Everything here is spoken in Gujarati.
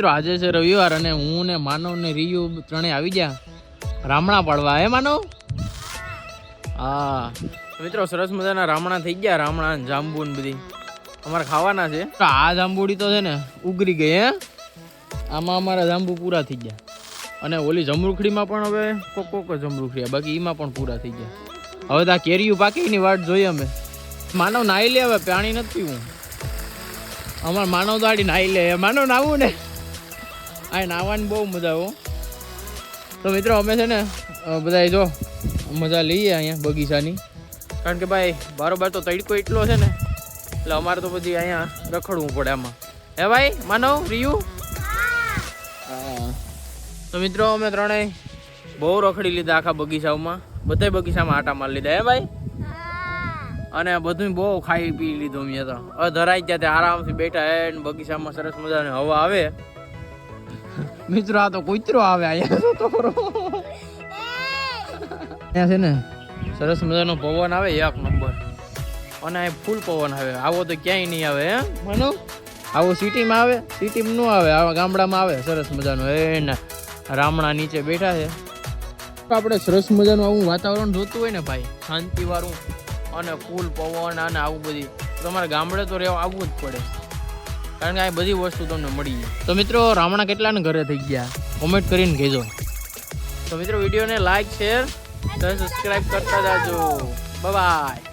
મિત્રો આજે છે રવિવાર અને હું ને માનવ ને રીયુ ત્રણેય આવી ગયા રામણા પાડવા. હે માનવ? હા મિત્રો સરસ મજાના રામણા થઈ ગયા. રામણા જાંબુ ને બધી અમારે ખાવાના છે. આ જાંબુડી તો છે ને ઉગરી ગઈ. હે આમાં અમારા જાંબુ પૂરા થઈ ગયા અને ઓલી જમરૂખડીમાં પણ હવે કોક જમરૂખડી બાકી એમાં પણ પૂરા થઈ ગયા. હવે તો આ કેરીયું પાકીની વાટ જોઈએ અમે. માનવ નાઈ લે હવે, પાણી નથી પીવું. અમારે માનવ તો આડી નાઈ લે. માનવ નાવું ને આ નાવાની બહુ મજા આવે. તો મિત્રો અમે છે ને બધા જો મજા લઈએ અહીંયા બગીચાની, કારણ કે ભાઈ બારોબાર તો તડકો એટલો છે ને એટલે અમારે તો પછી અહીંયા રખડવું પડે આમાં. હે ભાઈ માનવ રીયુ? હા. તો મિત્રો અમે ત્રણેય બહુ રખડી લીધા આખા બગીચામાં, બધા બગીચામાં આટા મારી લીધા. હે ભાઈ? અને બધું બહુ ખાઈ પી લીધું. મેં તો હવે ધરાઈ ગયા ત્યાં આરામથી બેઠા હે ને બગીચામાં સરસ મજાની હવા આવે. મિત્રો આ તો કૂતરો આવે અહીંયા તો ખરો. અહીંયા છે ને સરસ મજાનો પવન આવે એક નંબર, અને આ ફૂલ પવન આવે. આવો તો ક્યાંય નહીં આવે. હે માનો આવો સિટીમાં આવે? સિટીમાં ન આવે, આવા ગામડામાં આવે સરસ મજાનો. એ ને રામણા નીચે બેઠા છે. આપણે સરસ મજાનું આવું વાતાવરણ જોતું હોય ને ભાઈ, શાંતિવાળું અને ફૂલ પવન અને આવું બધી, તમારે ગામડે તો રહેવા આવવું જ પડે, કારણ કે આ બધી વસ્તુ તમને મળી જાય. તો મિત્રો રામણા કેટલાને ઘરે થઈ ગયા કોમેન્ટ કરીને કહેજો. તો મિત્રો વિડીયોને લાઈક શેર સબસ્ક્રાઈબ કરતા જાજો. Bye bye.